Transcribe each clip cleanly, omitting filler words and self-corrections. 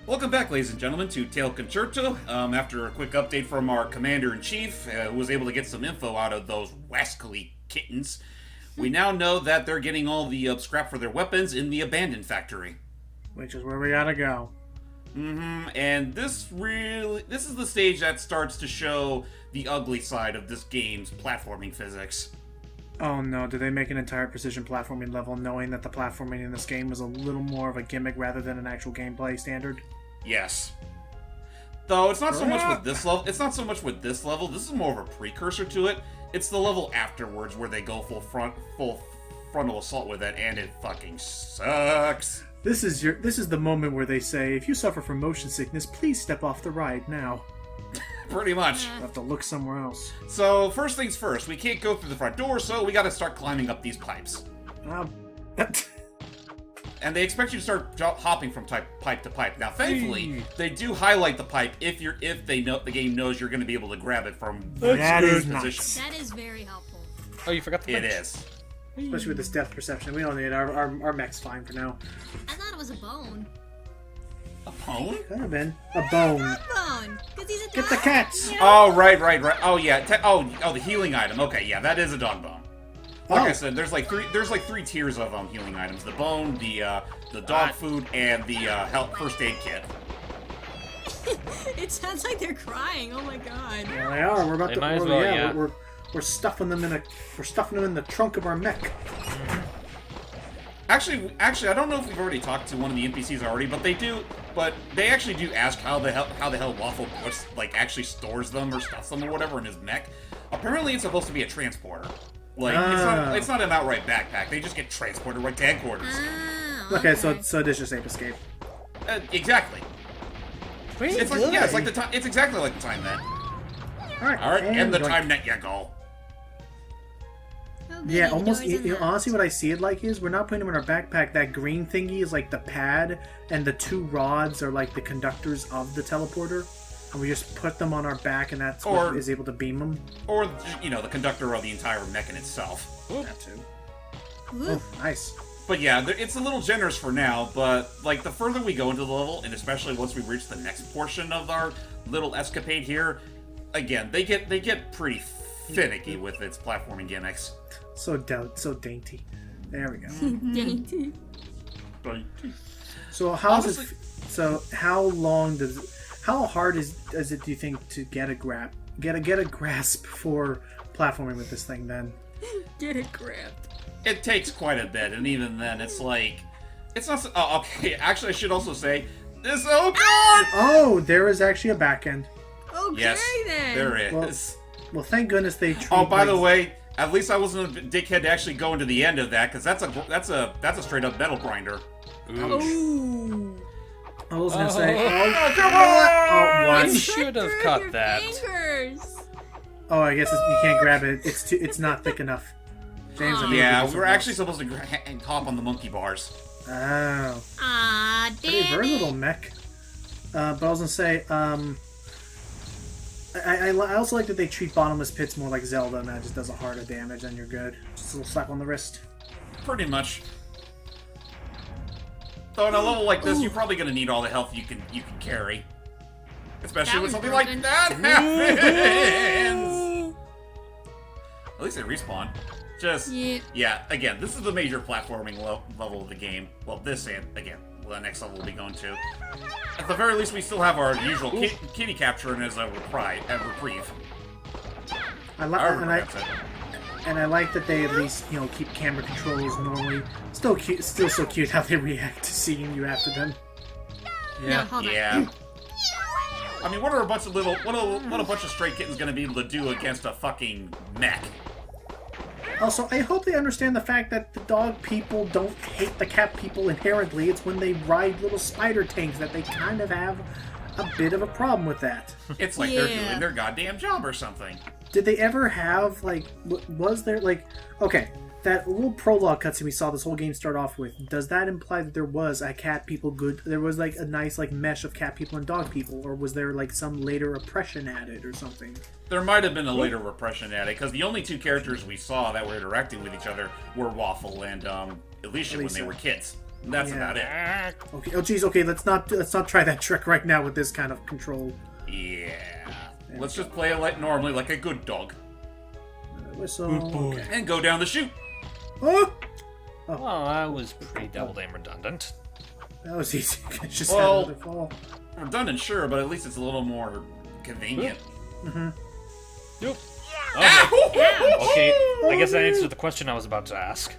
Welcome back, ladies and gentlemen, to Tail Concerto. After a quick update from our Commander-in-Chief, who was able to get some info out of those rascally kittens, we now know that they're getting all the scrap for their weapons in the abandoned factory. Which is where we gotta go. And this is the stage that starts to show the ugly side of this game's platforming physics. Oh no, did they make an entire precision platforming level knowing that the platforming in this game was a little more of a gimmick rather than an actual gameplay standard? Yes. Though it's not so much with this level. It's not so much with this level. This is more of a precursor to it. It's the level afterwards where they go full frontal assault with it, and it fucking sucks. This is the moment where they say, if you suffer from motion sickness, please step off the ride now. Pretty much. We'll have to look somewhere else. So, first things first, we can't go through the front door, so we gotta start climbing up these pipes. And they expect you to start hopping from pipe to pipe. Now, thankfully, they do highlight the pipe if the game knows you're going to be able to grab it from that is position. nice. That is very helpful. Oh, you forgot the punch. It is. Especially with this depth perception. We don't need it. Our mech's fine for now. I thought it was a bone. A bone? Could have been. A bone. A bone! Because he's a dog. Get the cats! You know? Oh, right. Oh, yeah. The healing item. Okay, yeah, that is a dog bone. Like I said, there's like three tiers of healing items: the bone, the dog food, and the first aid kit. It sounds like they're crying. Oh my god. There they are. We're about They to. might as well, yeah. We're stuffing them in the trunk of our mech. Actually, I don't know if we've already talked to one of the NPCs already, but they do. But they actually do ask how the hell Waffle puts, actually stores them or stuffs them or whatever in his mech. Apparently, it's supposed to be a transporter. It's not an outright backpack. They just get transported right to headquarters. Oh, Okay, so it is just Ape Escape. Exactly. It's exactly like the time net. All right, and the time net you go. Oh, good, Yeah, the almost. door's unlocked. Honestly, what I see it like is we're not putting them in our backpack. That green thingy is like the pad, and the two rods are like the conductors of the teleporter. And we just put them on our back, and that's what is able to beam them. Or, the conductor of the entire mech in itself. That too. Ooh. Oh, nice. But yeah, it's a little generous for now, but, the further we go into the level, and especially once we reach the next portion of our little escapade here, again, they get pretty finicky with its platforming gimmicks. So dainty. There we go. Dainty. So how hard is it, do you think, to get a grasp for platforming with this thing then? Get it grabbed. It takes quite a bit, and even then, it's not so... Oh, okay, actually, I should also say, oh god! Oh, there is actually a back end. Okay Yes, then. there is. Well, thank goodness they treat... Oh, by the way, at least I wasn't a dickhead to actually go into the end of that, because that's a straight-up metal grinder. Ooh. I was gonna say... Come on! Oh, what? You should have Through cut your that. Fingers. Oh, I guess you can't grab it. It's not thick enough. James, I think Yeah, we did we're something actually supposed to hop on the monkey bars. else. Oh. Ah, Pretty damn very it. little mech. But I was gonna say, I also like that they treat bottomless pits more like Zelda, and that just does a heart of damage, and you're good. Just a little slap on the wrist. Pretty much. Though in a level like this, you're probably going to need all the health you can carry. Especially when That something was like that happens! At least they respawn. Yeah, again, this is the major platforming level of the game. Well, this and, again, the next level we'll be going to. At the very least, we still have our usual kitty capturing as a reprieve. And I like that they at least, keep camera controls normally. Still so cute how they react to seeing you after them. No, hold on. Yeah. I mean, what are a bunch of stray kittens gonna be able to do against a fucking mech? Also, I hope they understand the fact that the dog people don't hate the cat people inherently. It's when they ride little spider tanks that they kind of have a bit of a problem with that. It's like they're doing their goddamn job or something. Did they ever have, was there, okay, that little prologue cutscene we saw this whole game start off with, does that imply that there was a cat people there was, a nice, mesh of cat people and dog people, or was there, some later oppression added or something? There might have been a later repression added, because the only two characters we saw that were interacting with each other were Waffle and Alicia when they were kids. That's about it. Okay. Oh, geez. Okay, let's not try that trick right now with this kind of control. Yeah. Let's just play it like normally, like a good dog. Whistle. Good boy. Okay. And go down the chute. Oh, Well, that was pretty double-damn redundant. that was easy. Just Well- had another fall. Redundant, sure, but at least it's a little more convenient. Nope. Ow! Okay, I guess that answered the question I was about to ask.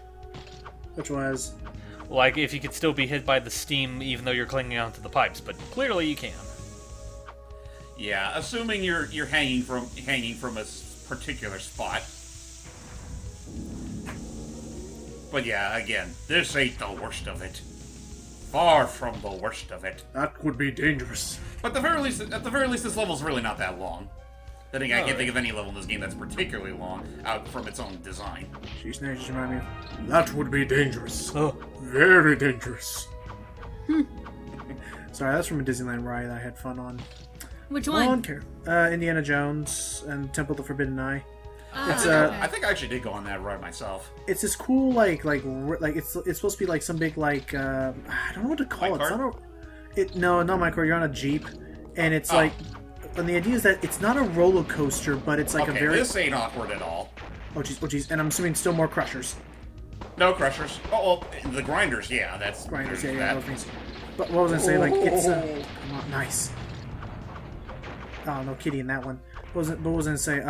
Which was. Like, if you could still be hit by the steam even though you're clinging onto the pipes, but clearly you can. Yeah, assuming you're hanging from a particular spot. But yeah, again, this ain't the worst of it. Far from the worst of it. That would be dangerous. But at the very least, this level's really not that long. I think I can't think of any level in this game that's particularly long, out from its own design. She's nice, just remind me of. That would be dangerous. Oh. Very dangerous. Sorry, that's from a Disneyland ride I had fun on. Which I one? don't care. Indiana Jones and Temple of the Forbidden Eye. It's okay. I think I actually did go on that ride myself. It's this cool it's supposed to be like some big I don't know what to call My it. It's cart? not a no, not my car. You're on a Jeep, and it's Oh. and the idea is that it's not a roller coaster, but it's like Okay, a very this ain't awkward at all. oh geez, and I'm assuming still more crushers, No crushers. Oh, well, the grinders, yeah, that's... grinders, there's yeah, that. those things. But what was I saying? Like it's come on, nice. Oh no, kitty in that one. What was I gonna say?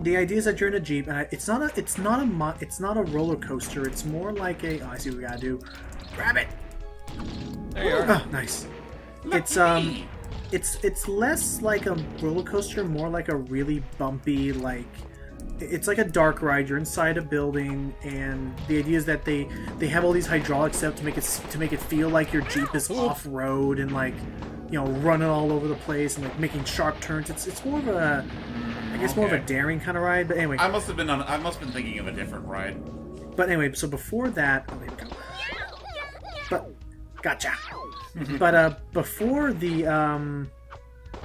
The idea is that you're in a Jeep, and it's not a roller coaster. It's more like a. Oh, I see what we gotta do. Grab it. There you are. Oh, nice. Lucky. It's less like a roller coaster, more like a really bumpy it's like a dark ride. You're inside a building, and the idea is that they have all these hydraulics set up to make it feel like your Jeep is off road and running all over the place and making sharp turns. It's more of a more of a daring kind of ride. But anyway, I must have been thinking of a different ride. But anyway, so before that, oh, there we go. But gotcha.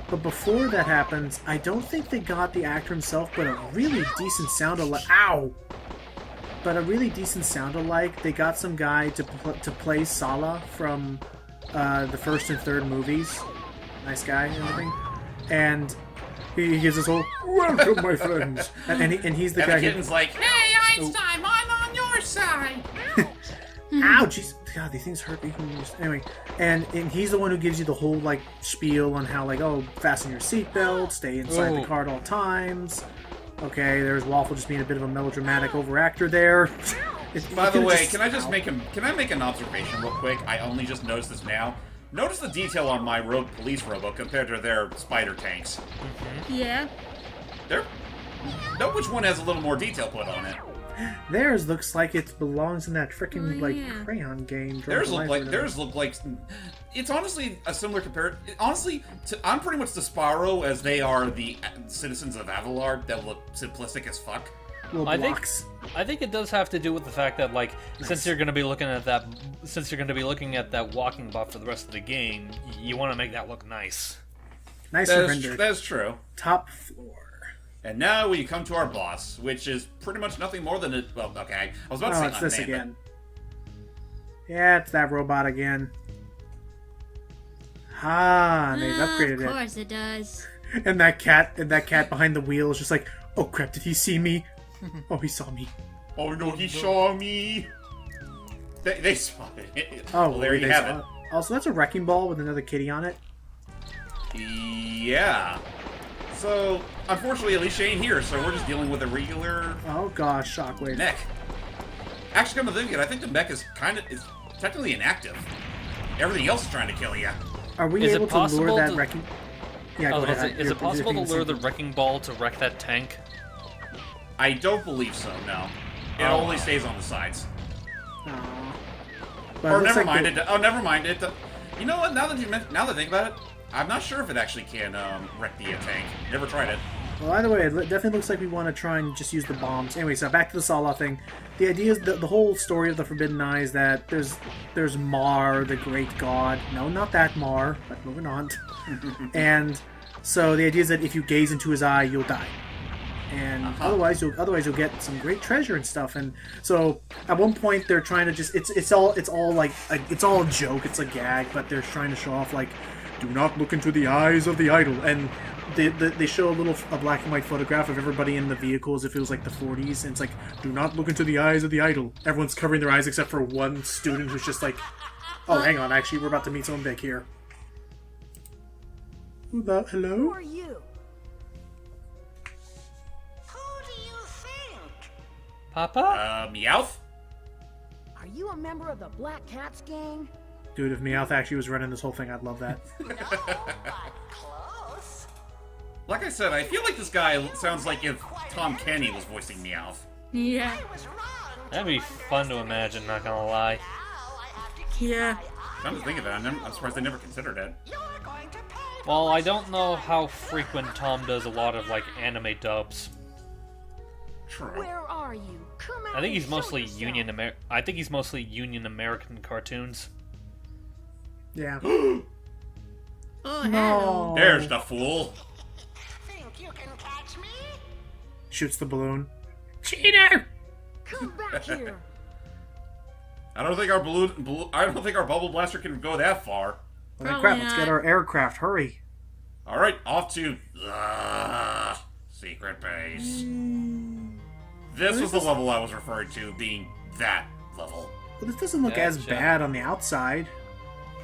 But before that happens, I don't think they got the actor himself, but a really decent sound alike. Ow! But a really decent sound alike. They got some guy to play Sala from the first and third movies. Nice guy and everything. And he gives this whole "Welcome, my friends," and he's the And guy the kitten's like, hey, Einstein, I'm on your side. Ow, jeez. God, these things hurt me. Anyway, and he's the one who gives you the whole, spiel on how, fasten your seatbelt, stay inside the car at all times. Okay, there's Waffle just being a bit of a melodramatic overactor there. By the way, can I make an observation real quick? I only just noticed this now. Notice the detail on my road police robo compared to their spider tanks. Yeah. Know which one has a little more detail put on it. Theirs looks like it belongs in that freaking, yeah. crayon game. Theirs look like it's honestly a similar compare. Honestly, I'm pretty much the Sparrow as they are the citizens of Avalar that look simplistic as fuck. Little I blocks. think it does have to do with the fact that since you're going to be looking at that walking buff for the rest of the game, you want to make that look nice. Nice and rendered. That's true. Top floor. And now we come to our boss, which is pretty much nothing more than well, okay. I was about to say it's this unmanned, again. Yeah, it's that robot again. And they've upgraded Of course it does. it. And that cat behind the wheel is just like, oh crap, did he see me? Oh, he saw me. but... Oh no, he saw me! They saw it. Oh, well, there you have it. Also, that's a wrecking ball with another kitty on it. Yeah. So, unfortunately, Alicia ain't here, so we're just dealing with a regular Oh gosh, shockwave. mech. Actually, come to think of it, I think the mech is technically inactive. Everything else is trying to kill you. Are we Is it able to possible lure that to- wrecking? Yeah, go ahead. Is it possible to lure the wreck? wrecking ball to wreck that tank? I don't believe so, no. It Oh. only stays on the sides. But Or never mind. Never mind. You know what? Now that I think about it, I'm not sure if it actually can wreck the tank. Never tried it. Well, either way, it definitely looks like we want to try and just use the bombs. Anyway, so back to the Sala thing. The idea is the whole story of the Forbidden Eye is that there's Mar, the great god. No, not that Mar, but moving on. And so the idea is that if you gaze into his eye, you'll die. and otherwise you'll get some great treasure and stuff. And so at one point they're trying to just it's all like it's all a joke, it's a gag, but they're trying to show off like, do not look into the eyes of the idol, and they show a black and white photograph of everybody in the vehicle as if it was like the 40s, and it's like, do not look into the eyes of the idol. Everyone's covering their eyes except for one student who's just like, oh, hang on, actually, we're about to meet someone big here. Hello? Who are you? Who do you think? Papa? Meowth? Are you a member of the Black Cats gang? Dude, if Meowth actually was running this whole thing, I'd love that. No, but close. Like I said, I feel like this guy sounds like if Tom Kenny was voicing Meowth. Yeah. I was wrong. That'd be fun to imagine, not gonna lie. Now I have to keep Yeah. Come to think of it, I'm surprised they never considered it. You're going to pay for Well, my I don't know how frequent Tom does a lot of, like, anime dubs. True. Where are you? Come out I think and he's mostly show yourself. Union American cartoons. Yeah. Oh, No. There's the fool. Think you can catch me? Shoots the balloon. Cheater! Come back here. I don't think our bubble blaster can go that far. Well, then Probably crap, let's not. get our aircraft. Hurry. All right, off to the secret base. This was the level I was referring to, being that level. Well, this doesn't look as Gotcha. bad on the outside.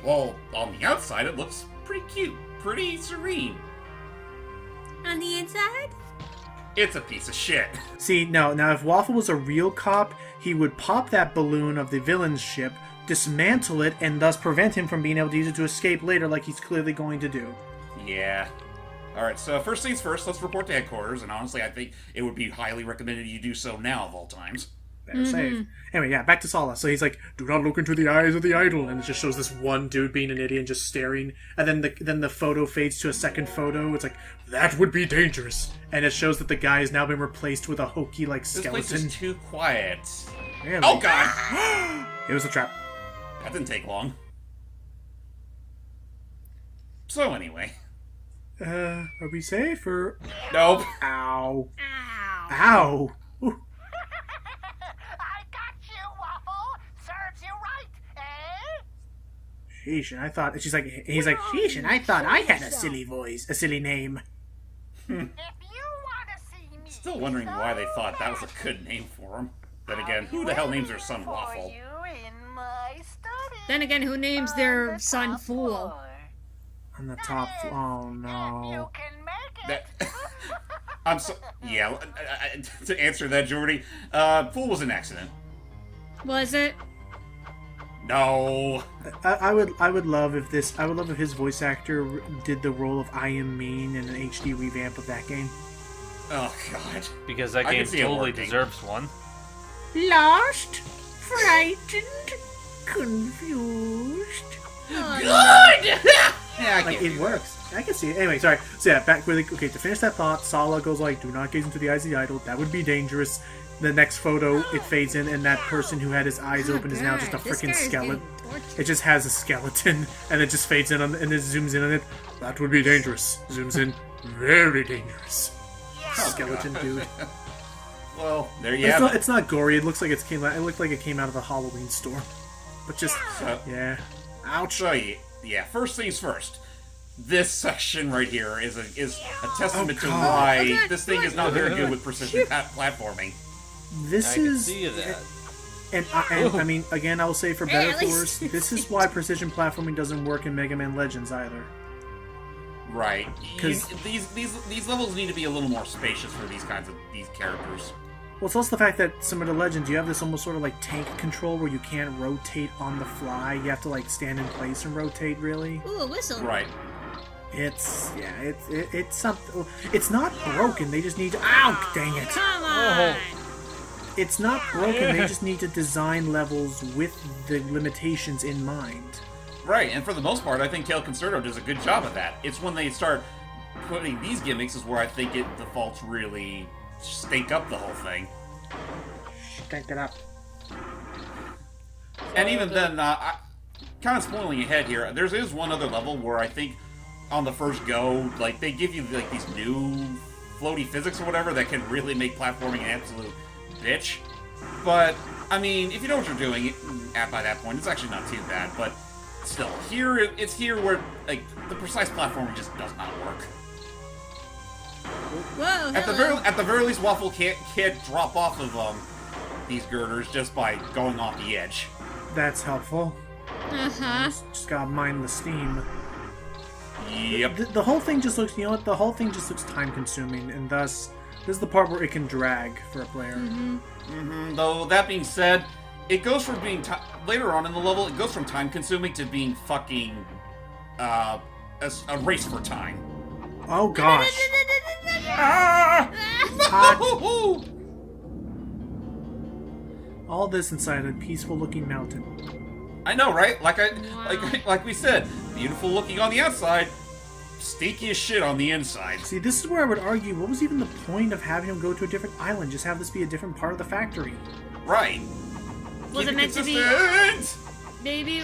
Well, on the outside, it looks pretty cute, pretty serene. On the inside? It's a piece of shit. See, no, now if Waffle was a real cop, he would pop that balloon of the villain's ship, dismantle it, and thus prevent him from being able to use it to escape later like he's clearly going to do. Yeah. Alright, so first things first, let's report to headquarters, and honestly, I think it would be highly recommended you do so now of all times. Better save. Anyway, yeah, back to Sala. So he's like, do not look into the eyes of the idol, and it just shows this one dude being an idiot and just staring, and then the photo fades to a second photo. It's like, that would be dangerous. And it shows that the guy has now been replaced with a hokey, like, This skeleton. place is too quiet. Really? Oh god! It was a trap. That didn't take long. So anyway. Are we safe, or... Nope. Ow. Ow. Ow! Ooh. I got you, Waffle. Serves you right, eh? Sheesh, and I thought... He's like, sheesh, and I thought I had a silly voice, a silly name. If you want to see me, Still wondering why they thought that was a good name for him. Then again, who the hell names their son for Waffle? you in my study Then again, who names on their the son top Fool? floor. On the top... Oh, If no. you can make it. That, I'm so... Yeah, to answer that, Jordy, Fool was an accident. Was it? No. I would love if his voice actor did the role of I Am Mean in an HD revamp of that game. Oh, God. Because that I can game see it totally working. deserves one. Lost, frightened, confused. Good! Yeah, I Like, get it works. I can see it. Anyway, sorry. So yeah, back with okay, to finish that thought, Sala goes like, do not gaze into the eyes of the idol. That would be dangerous. The next photo, it fades in, and that person who had his eyes Oh, open is now just a God, this freaking guy is skeleton. getting tortured. It just has a skeleton, and it just fades in on, and it zooms in on it. That would be dangerous. Zooms in. Very dangerous. Skeleton dude. Well, there you It's have not, it. it's not gory. It looks like it looked like it came out of a Halloween store. But just yeah. Ouch. So, yeah, first things first. This section right here is a testament to God. why Oh, God, this thing is not very good with precision platforming. This I can is see that. and I mean again I'll say for Hey, better at or for least worse, it's- this is why precision platforming doesn't work in Mega Man Legends either. Right. 'Cause- These levels need to be a little more spacious for these characters. Well, it's also the fact that similar to Legends, you have this almost sort of like tank control where you can't rotate on the fly. You have to like stand in place and rotate. Really, Ooh, a whistle. Right. it's something. It's not broken. They just need to. Ow! Dang it! Come on. It's not broken. They just need to design levels with the limitations in mind. Right, and for the most part, I think Tail Concerto does a good job of that. It's when they start putting these gimmicks is where I think the faults really stink up the whole thing. Stank it up. And even then, kind of spoiling ahead here, there is one other level where I think on the first go, like, they give you, like, these new floaty physics or whatever that can really make platforming an absolute bitch. But, I mean, if you know what you're doing by that point, it's actually not too bad. But still, it's here where, like, the precise platforming just does not work. Whoa, At the very least, Waffle can't drop off of these girders just by going off the edge. That's helpful. Uh-huh. Just gotta mine the steam. Yep. The whole thing just looks, you know what? The whole thing just looks time-consuming, and thus, this is the part where it can drag for a player. Though, that being said, it goes from being, later on in the level, it goes from time-consuming to being fucking, a race for time. Oh gosh. Hot. All this inside a peaceful-looking mountain. I know, right? Like we said, beautiful looking on the outside, stinky as shit on the inside. See, this is where I would argue, what was even the point of having him go to a different island? Just have this be a different part of the factory. Right. Was it meant to be? Consistent. Maybe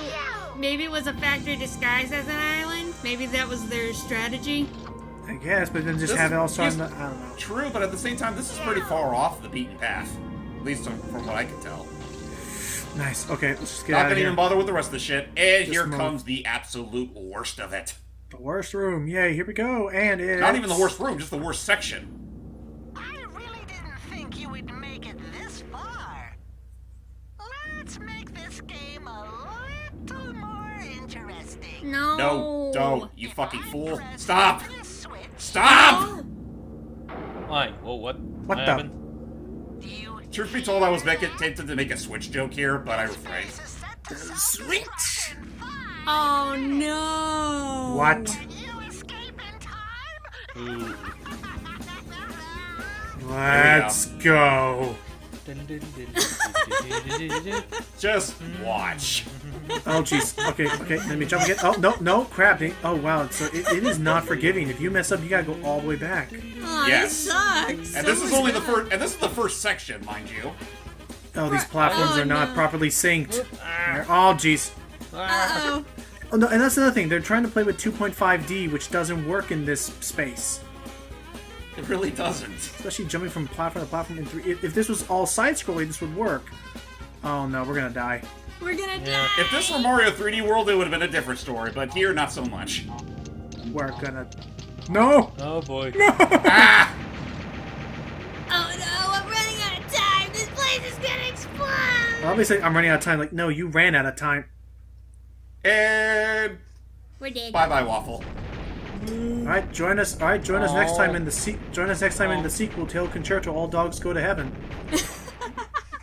it was a factory disguised as an island? Maybe that was their strategy? I guess, but then just This have it all is- start in the, I don't know. True, but at the same time, this is pretty far off the beaten path. At least from what I can tell. Nice. Okay, let's just get Not out of gonna here. even bother with the rest of the shit. And Just here move. comes the absolute worst of it. The worst room. Yay, here we go. And it's... Not even the worst room, just the worst section. I really didn't think you would make it this far. Let's make this game a little more interesting. No. No, don't, you fucking I fool. press Stop! this switch, Stop! Why? Well, what? What the- happened? you Truth be told, I was tempted to make a Switch joke here, but I refrained. is set to Switch! Oh no. What? Can you escape in time? Ooh. Let's go. Just watch. Oh, jeez. Okay, let me jump again. Oh, no, crap. Oh, wow. So it is not forgiving. If you mess up, you gotta go all the way back. Oh, Yes. this sucks. And this is only the first. And this is the first section, mind you. Oh, these platforms Oh, are not no. properly synced. Oh, jeez. Uh-oh. Oh, no, and that's another thing. They're trying to play with 2.5D, which doesn't work in this space. It really doesn't. Especially jumping from platform to platform in 3. If this was all side-scrolling, this would work. Oh, no, we're gonna die. We're gonna Yeah. die. If this were Mario 3D World, it would have been a different story, but here, not so much. We're gonna... No! Oh boy. Ah! Oh no, I'm running out of time. This place is gonna explode. Obviously, I'm running out of time. Like, no, you ran out of time. And We're dead. bye-bye, Waffle. Alright, join us. Alright, join us next time in the Oh. sequel, Tale Concerto. All dogs go to heaven.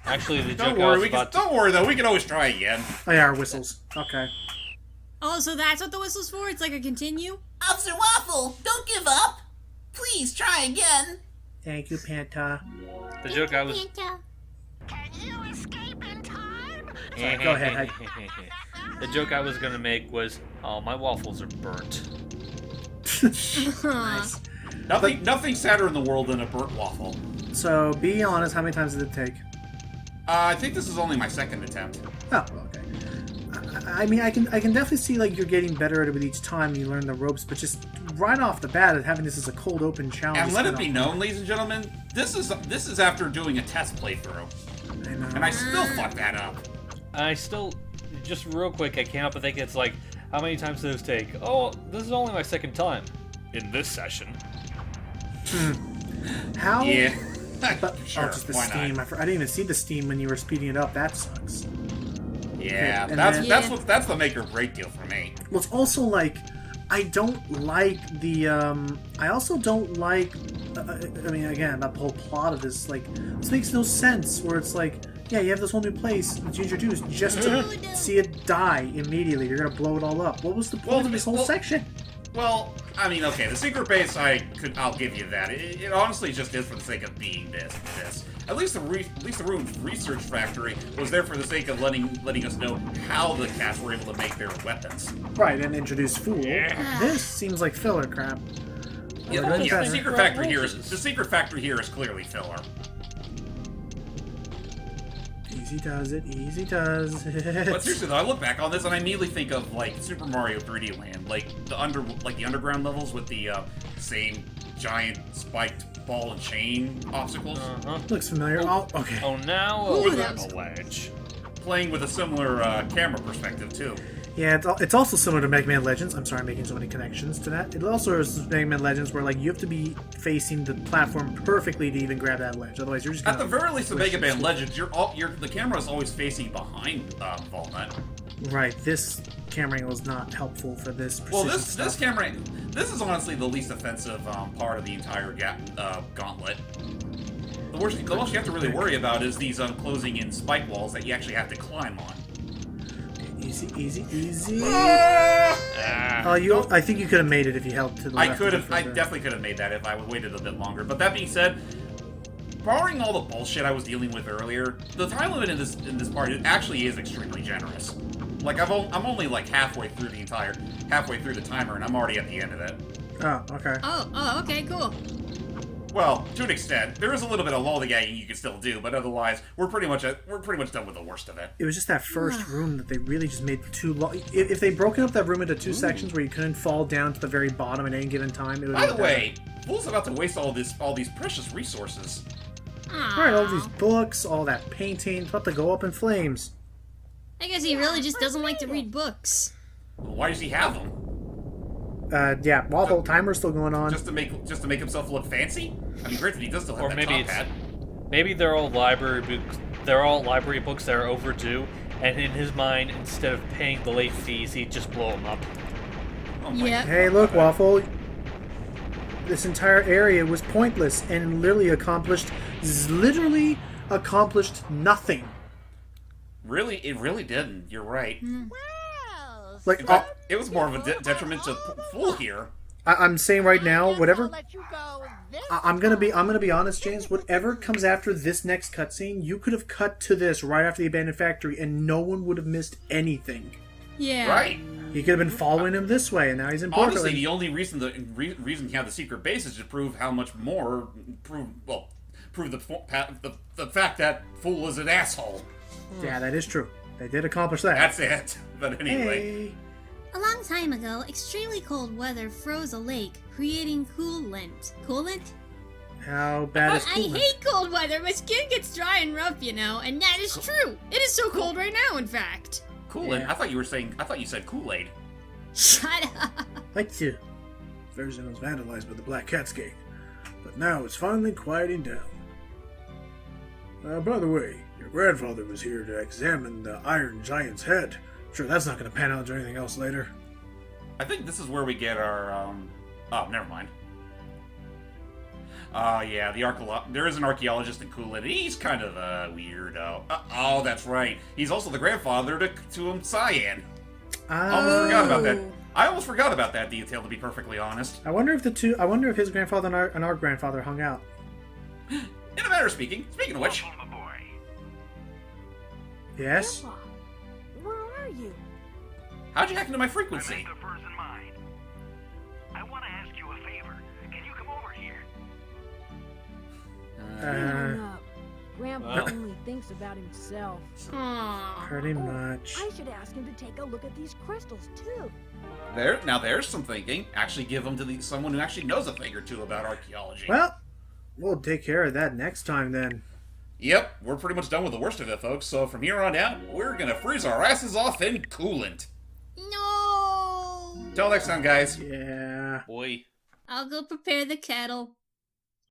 Actually, the Don't joke I worry, was about to... don't worry though. We can always try again. Oh yeah, our whistles. Okay. Oh, so that's what the whistle's for? It's like a continue? Officer Waffle, don't give up. Please try again. Thank you, Panta. The joke I was... Can you escape in time? Sorry, go ahead. The joke I was gonna make was, oh, my waffles are burnt. Nice. Nothing sadder in the world than a burnt waffle. So, be honest, how many times did it take? I think this is only my second attempt. Oh, okay. I mean, I can definitely see like you're getting better at it with each time you learn the ropes, but just right off the bat, having this as a cold open challenge. And is let it kinda- be known, ladies and gentlemen, this is after doing a test playthrough, I know. and I still fucked that up. I still... Just real quick, I can't help but think it's like, how many times did this take? Oh, this is only my second time. In this session. How? Yeah. But, Sure, oh, just the why steam. not? I didn't even see the steam when you were speeding it up. That sucks. Yeah, and that's then- that's the make or break deal for me. Well, it's also like I don't like the. I also don't like. I mean, again, that whole plot of this, like, this makes no sense. Where it's like, yeah, you have this whole new place that you introduced just to see it die immediately. You're gonna blow it all up. What was the point Well, of this whole well- section? Well, I mean, okay, the secret base, I'll give you that. It honestly just is for the sake of being this. At least the room research factory was there for the sake of letting us know how the cats were able to make their weapons. Right, and introduce Fool. This seems like filler crap. Yeah, Alright, the better. secret factory here is clearly filler. Do Easy does it. Easy does it. But seriously though, I look back on this and I immediately think of like Super Mario 3D Land, like the underground levels with the same giant spiked ball and chain obstacles. Looks familiar. Oh, okay. Oh, now Ooh, we're that on was- a ledge. Playing with a similar camera perspective too. Yeah, it's also similar to Mega Man Legends. I'm sorry, I'm making so many connections to that. It also is Mega Man Legends where like you have to be facing the platform perfectly to even grab that ledge. Otherwise, you're just At gonna the very least, in push Mega Man it. Legends, the camera is always facing behind Volnut. Right. This camera angle is not helpful for this. Well, precision this stuff. camera, this is honestly the least offensive part of the entire gauntlet. The most you have to really worry about is these closing in spike walls that you actually have to climb on. Easy, easy, easy. Ah! Oh, I think you could have made it if you held to the I left. could a have, bit I further. definitely could have made that if I waited a bit longer. But that being said, barring all the bullshit I was dealing with earlier, the time limit in this part actually is extremely generous. Like I'm only like halfway through the timer, and I'm already at the end of it. Oh, okay. Oh, okay, cool. Well, to an extent, there is a little bit of lollygagging you can still do, but otherwise, we're pretty much done with the worst of it. It was just that first room that they really just made too long. If they'd broken up that room into two sections where you couldn't fall down to the very bottom at any given time, it would. By the way, Fool's about to waste all these precious resources. Right, all these books, all that painting, it's about to go up in flames. I guess he really just doesn't like to read books. Well, why does he have them? Yeah, Waffle timer's still going on. Just to make himself look fancy? I mean, granted, he does still have Or that maybe top it's hat. maybe they're all library books. They're all library books that are overdue, and in his mind, instead of paying the late fees, he'd just blow them up. Oh my Yep. Hey, look, Waffle. This entire area was pointless and literally accomplished nothing. Really, it really didn't. You're right. Well, Like, In fact, it was more of a detriment to Fool here. I'm saying right now, whatever. I'll let you go this I'm gonna be honest, James. Whatever comes after this next cutscene, you could have cut to this right after the abandoned factory, and no one would have missed anything. Yeah. Right. He could have been following him this way, and now he's in Portland. Honestly, the only reason reason he had the secret base is to prove how much more prove the fact that Fool is an asshole. Yeah, that is true. They did accomplish that. That's it. But anyway, Hey. A long time ago, extremely cold weather froze a lake, creating coolant. Coolant? How bad is I Coolant? hate cold weather. My skin gets dry and rough, you know, and that is true. It is so cold right now, in fact. Kool-Aid. Yeah. I thought you said Kool-Aid. Shut up. Like to. Version was vandalized by the Black Cat's Gate, but now it's finally quieting down. By the way, your grandfather was here to examine the Iron Giant's head. Sure, that's not going to pan out into anything else later. I think this is where we get our oh, never mind. Yeah, there is an archaeologist in Kool-Aid. He's kind of a weirdo. Oh, that's right. He's also the grandfather to Cyan. I almost forgot about that. I almost forgot about that detail, to be perfectly honest. I wonder if his grandfather and our grandfather hung out. In a matter of speaking of which, Yes? Grandpa, where are you? how'd you hack into my frequency? the first in mind. I want to ask you a favor. Can you come over here? Hang up. Grandpa Well. only thinks about himself. Aww. Pretty much. I should ask him to take a look at these crystals too. There's some thinking. Actually give them to someone who actually knows a thing or two about archaeology. Well, we'll take care of that next time then. Yep, we're pretty much done with the worst of it, folks. So from here on out, we're gonna freeze our asses off in coolant. No. Till next time, guys. Yeah. Boy. I'll go prepare the kettle.